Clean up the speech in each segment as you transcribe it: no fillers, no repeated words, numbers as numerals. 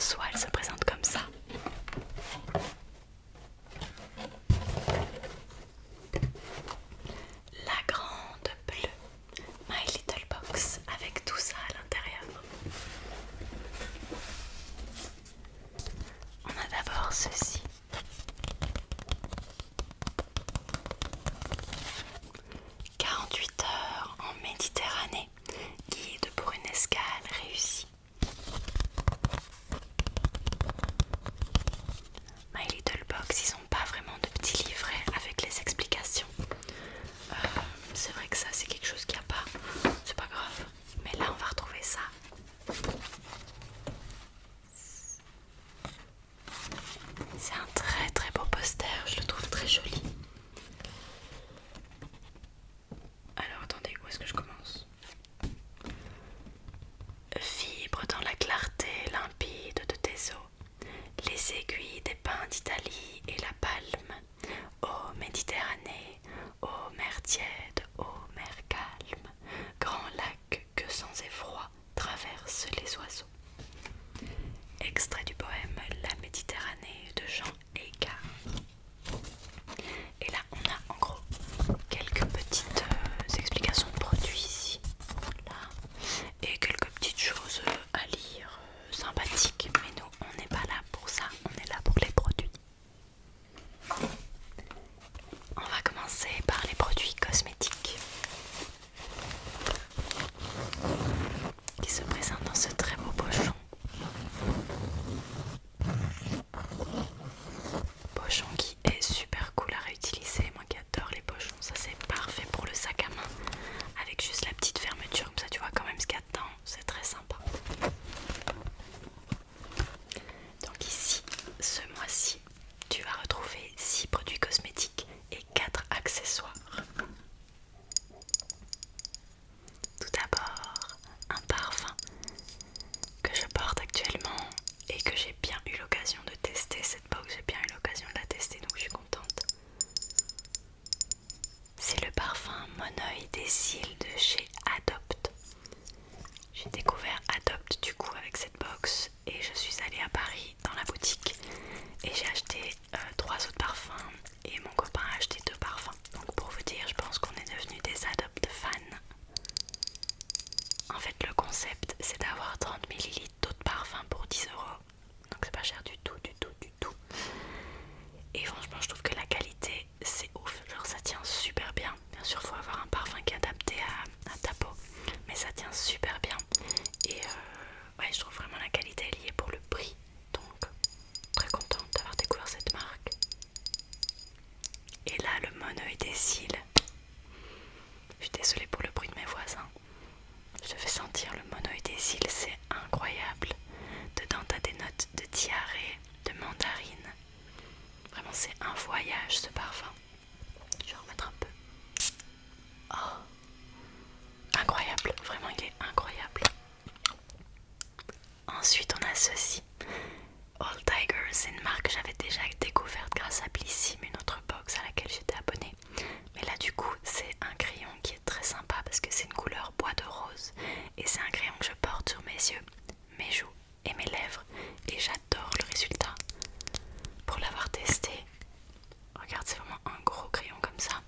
soi, elle se présente comme ça. La grande bleue, My Little Box, avec tout ça à l'intérieur. On a d'abord ceci. 48 heures en Méditerranée, guide pour une escale réussie. My Little Box, ils n'ont pas vraiment de petits livrets avec les explications. C'est vrai que ça c'est quelque chose qu'il n'y a pas, c'est pas grave, mais là on va retrouver ça. C'est un très très beau poster, je le trouve très joli. Alors attendez, où est-ce que je commence? Vibre dans la clarté limpide de tes eaux, les aiguilles des pins d'Italie et la palme. Ô Méditerranée, ô mer tiède, ô mer calme, grand lac que sans effroi traversent les oiseaux. Extrait du poème La Méditerranée de Jean Aicard. Et là on a en gros quelques petites explications de produits ici, là, et quelques petites choses à lire sympathiques, mais nous on n'est pas là pour ça, on est là pour les produits. On va commencer par les produits cosmétiques qui se présentent dans ce très beau pochon. Pochon qui est super cool à réutiliser, moi qui adore les pochons, ça c'est parfait pour le sac à main avec juste la petite fermeture, comme ça tu vois quand même ce qu'il y a dedans, c'est très sympa. Donc ici, ce mois-ci, tu vas retrouver 6 produits cosmétiques et 4 accessoires. Tout d'abord, un parfum que je porte actuellement et que j'ai bien eu l'occasion de tester. Cette box, j'ai bien eu l'occasion de la tester, donc je suis contente. C'est le parfum Mon Oeil des Cils de chez Adopt. J'ai découvert Adopt du coup avec cette box et je suis allée à Paris dans la boutique et j'ai acheté 3 autres parfums et mon copain a acheté 2 parfums. Donc pour vous dire, je pense qu'on est devenus des Adopt fans. En fait le concept c'est d'avoir 30 ml d'eau de parfum pour 10 €. Donc c'est pas cher du tout, du tout, du tout. Et franchement je trouve que la qualité c'est ouf, genre ça tient super bien. Bien sûr faut avoir un parfum qui est adapté à ta peau, mais ça tient super bien. Et ouais, je trouve vraiment la qualité est liée pour le prix. Donc très contente d'avoir découvert cette marque. Et là le Mon Oeil des Cils. Je suis désolée pour le bruit de mes voisins. Je te fais sentir le Mon Oeil des Cils, c'est incroyable. Dedans t'as des notes de diarrhée, de mandarine. Vraiment c'est un voyage ce parfum. Je vais en remettre un peu. Oh, incroyable, vraiment il est incroyable. Ensuite on a ceci. All Tiger, c'est une marque que j'avais déjà découverte grâce à Blissim, une autre box à laquelle j'étais abonnée. Mais là du coup c'est un crayon qui est très sympa parce que c'est une couleur bois de rose. Et c'est un crayon que je porte sur mes yeux, mes joues et mes lèvres. Et j'adore le résultat. Pour l'avoir testé, regarde, c'est vraiment un gros crayon comme ça.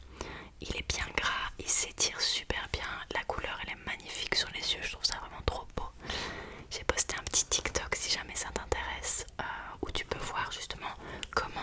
Il est bien gras, il s'étire super bien. La couleur elle est magnifique sur les yeux, je trouve ça vraiment trop beau. J'ai posté un petit TikTok si jamais ça t'intéresse, où tu peux voir justement comment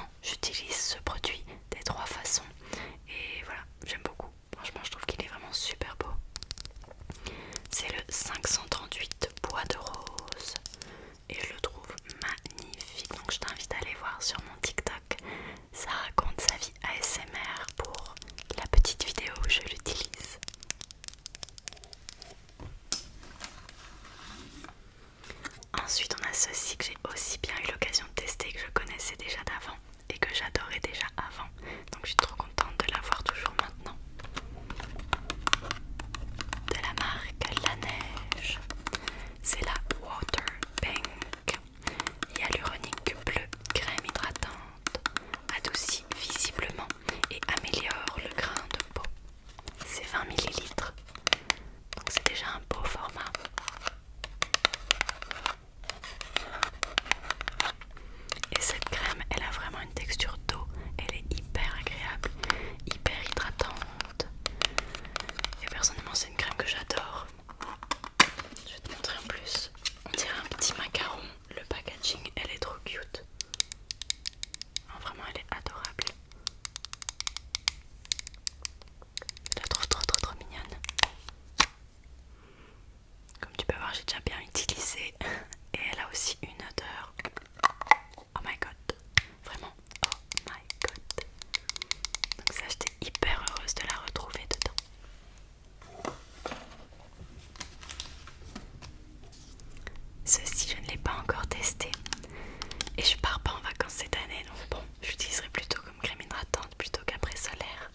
Et je pars pas en vacances cette année, donc bon, j'utiliserai plutôt comme crème hydratante plutôt qu'après solaire.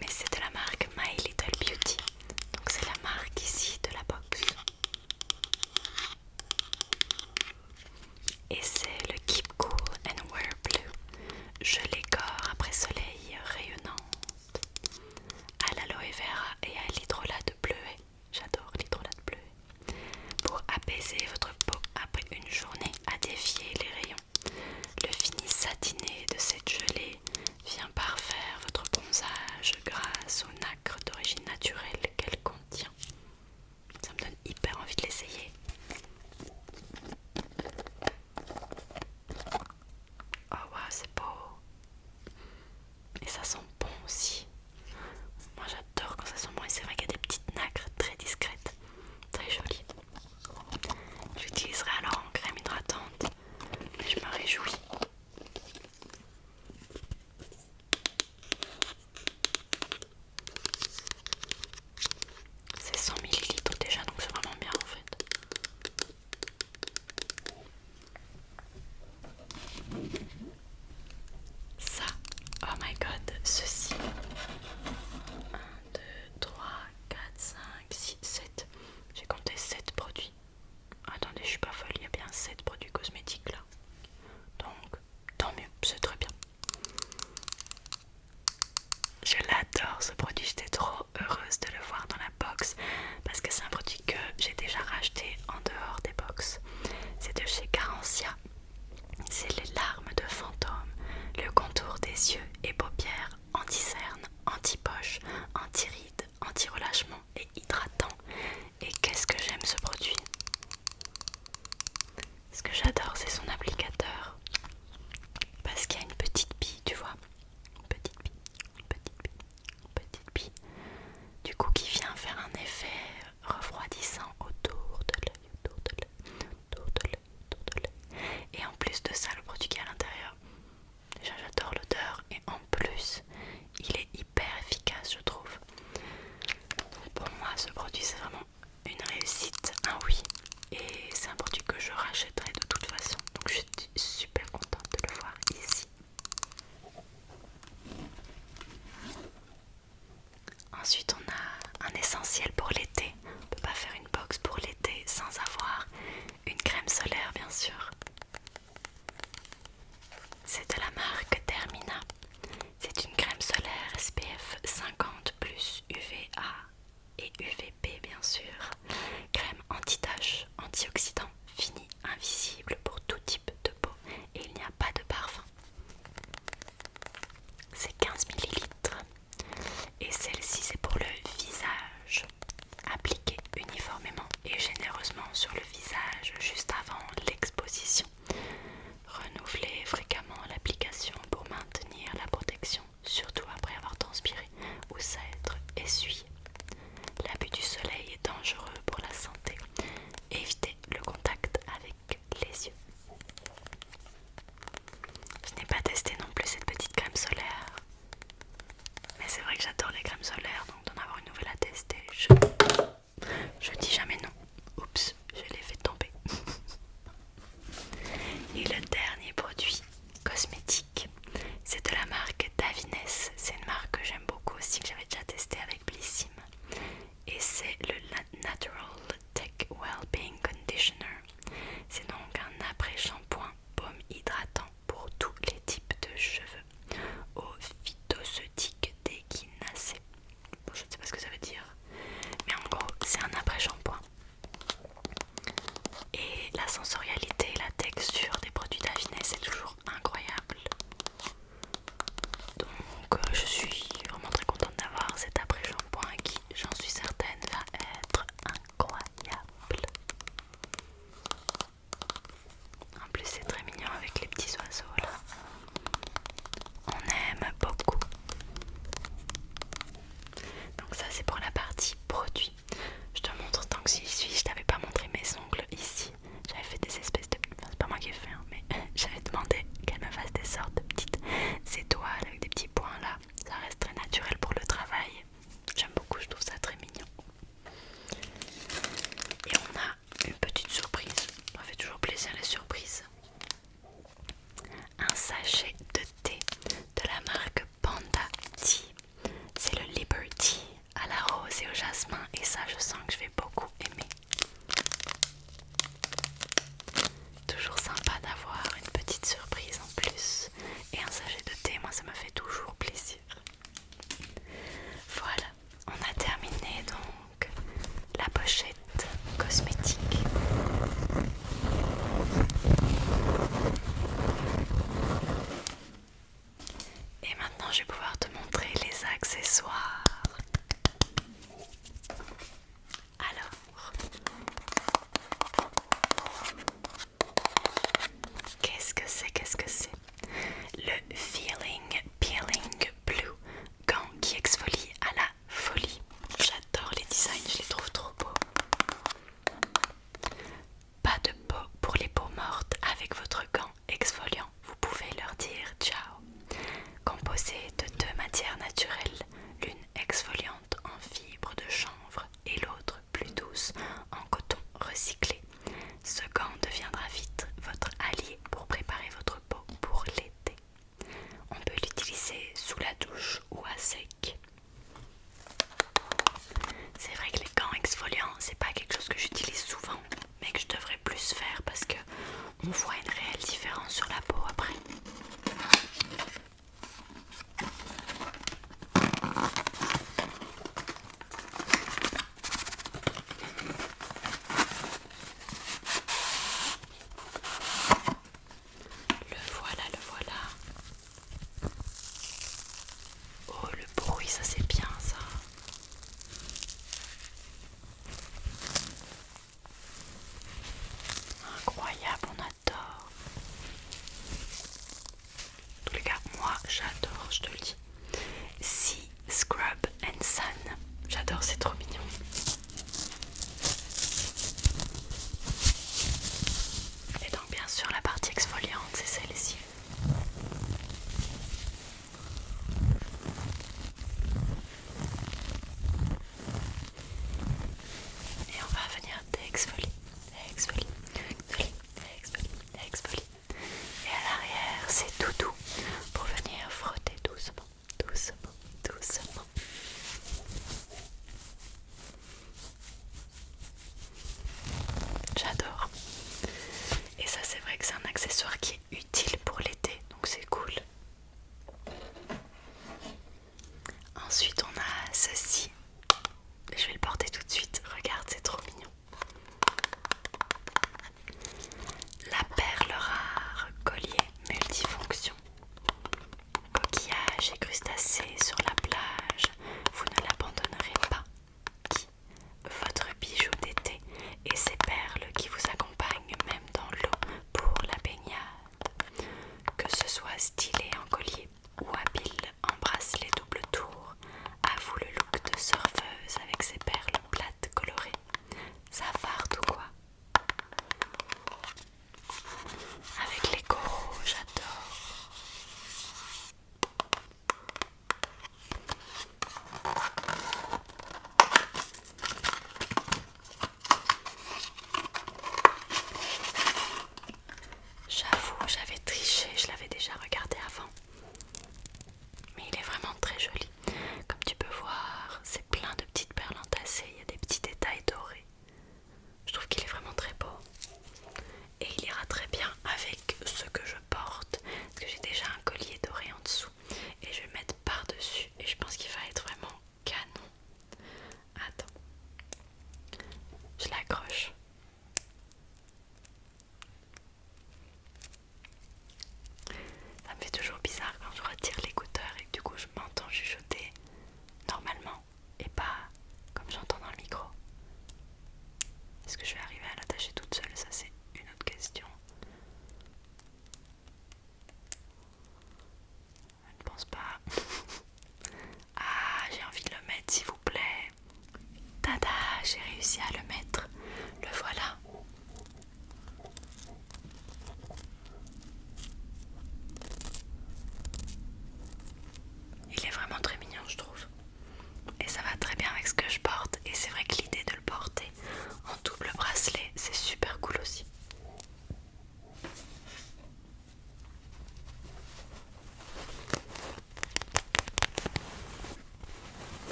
Mais c'est de la marque My Little Beauty, donc c'est la marque ici de la box. Et c'est le Keep Cool and Wear Blue, gelée corps après soleil rayonnante, à l'aloe vera et à l'hydrolat de bleuet. J'adore l'hydrolat de bleuet. Pour apaiser votre peau après une journée à défier les rayons. Le fini satiné de cette gelée vient parfaire votre bronzage grâce au nacre d'origine naturelle qu'elle contient. Ça me donne hyper envie de l'essayer. Oh waouh, c'est beau. Et ça sent bon aussi. Moi j'adore quand ça sent bon et c'est vrai qu'il y a des petites nacres très discrètes, très jolies. J'utiliserai alors en crème hydratante, mais je me réjouis. C'est 100 ml déjà, donc c'est vraiment bien en fait. Ça, oh my god, ceci. 1, 2, 3, 4, 5, 6, 7. J'ai compté 7 produits. Attendez, je suis pas folle, il y a bien 7 produits cosmétiques là. Donc, tant mieux, c'est très bien. Je l'adore ce produit, j'étais trop heureuse de le voir dans la box parce que c'est un produit que j'ai déjà racheté en dehors des box. C'est de chez Garancia. C'est les larmes de fantôme, le contour des yeux et paupières anti-cerne, anti-poche, anti-rides, anti-relâchement et hydratant. Et qu'est-ce que j'aime ce produit! Ce que j'adore, c'est son applicateur parce qu'il y a une petite bille, tu vois, une petite bille, une petite bille, une petite bille, du coup qui vient faire un effet refroidissant autour de l'œil, autour de l'œil, autour de l'œil, autour de l'œil. Et en plus de ça, le produit qui est à l'intérieur, déjà j'adore l'odeur et en plus il est hyper efficace, je trouve. Donc pour moi ce produit c'est vraiment une réussite, un oui. Et c'est un produit que je rachèterai de toute façon. Donc je suis super contente de le voir ici. Ensuite on a un essentiel pour l'été. On peut pas faire une box pour l'été sans avoir une crème solaire bien sûr. C'est de la marque Termina. C'est une crème solaire SPF 50 plus UVA et UVB bien sûr. Crème anti-tache, antioxydant, fini, invisible pour tout type de peau et il n'y a pas de parfum. C'est 15 ml et celle-ci c'est pour le visage. Appliquée uniformément et généreusement sur le visage juste avant l'exposition. Renouvelez fréquemment l'application pour maintenir la protection, surtout après avoir transpiré ou s'être essuyé. L'abus du soleil est dangereux pour la santé. Évitez le contact avec les yeux. Je n'ai pas testé non plus cette petite crème solaire. Mais c'est vrai que j'adore les crèmes solaires, donc d'en avoir une nouvelle à tester, je dis jamais non. Oups, je l'ai fait tomber. Et le dernier produit cosmétique, c'est de la marque Davines. C'est une marque que j'aime beaucoup aussi, que j'avais déjà testé avec Blissim. Et c'est le Natural Tech Wellbeing Conditioner. C'est donc un après-shampoing baume hydratant pour tous les types de cheveux aux phytocéutiques déquinacés. Bon, je ne sais pas ce que ça veut dire, mais en gros c'est un après-shampoing. Et la sensorialité et la texture des produits Davines c'est toujours incroyable. sachet de thé de la marque Panda Tea. C'est le Liberty à la rose et au jasmin et ça je sens que je vais beaucoup aimer. Toujours sympa d'avoir une petite surprise en plus et un sachet de thé, moi ça me fait toujours plaisir. Voilà, on a terminé donc la pochette cosmétique. Et maintenant je vais pouvoir te montrer les accessoires. Alors, qu'est-ce que c'est? Le Feeling Peeling Blue, gant qui exfolie à la folie. J'adore les designs, je les trouve trop beaux. Pas de peau pour les peaux mortes avec votre gant exfoliant, vous pouvez leur dire ciao. Composé de deux matières naturelles, l'une exfoliante en fibre de chanvre et l'autre plus douce en coton recyclé. Ce gant deviendra vite votre allié pour préparer votre peau pour l'été. On peut l'utiliser sous la douche ou à sec. C'est vrai que les gants exfoliants, c'est pas quelque chose que j'utilise souvent, mais que je devrais plus faire parce que on voit une réelle différence sur la peau après. Le voilà. Oh, le bruit, ça c'est bien ça. Incroyable, on adore. En tous les cas, moi j'adore, je te le dis. Sea Scrub and Sun. J'adore, c'est trop mignon. Et donc bien sûr la partie exfoliante, c'est celle-ci. Et on va venir exfolier. Et à l'arrière, c'est tout doux pour venir frotter doucement.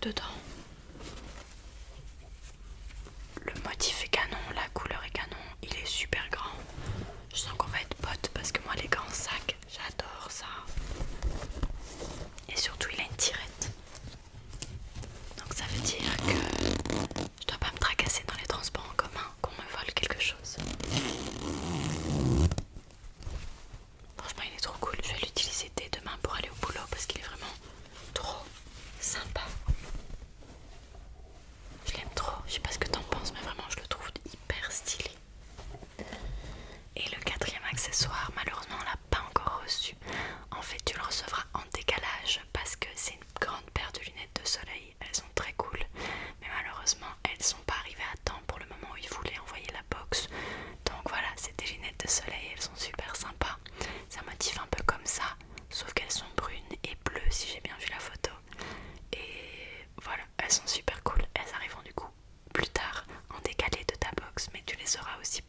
dedans. Le motif est canon, la couleur est canon, il est super grand. Je sens qu'on va être potes parce que moi les grands sacs, j'adore ça. Et surtout il a une tirette. Donc ça veut dire que je dois pas me tracasser dans les transports en commun, qu'on me vole quelque chose. Franchement il est trop cool, je vais l'utiliser dès demain pour aller au boulot parce qu'il est vraiment trop sympa. Je l'aime trop, je sais pas ce que t'en penses mais vraiment je le trouve hyper stylé. Et le quatrième accessoire, malheureusement on l'a pas encore reçu. En fait tu le recevras en décalage parce que c'est une grande paire de lunettes de soleil. Elles sont très cool mais malheureusement elles sont pas arrivées à temps pour le moment où il voulait envoyer la box. Donc voilà, c'est des lunettes de soleil, elles sont super sympas. C'est un motif un peu comme ça, sauf qu'elles sont brunes et bleues si j'ai bien vu la photo. Et voilà, elles sont super cool. Elles arriveront du coup plus tard en décalé de ta box, mais tu les auras aussi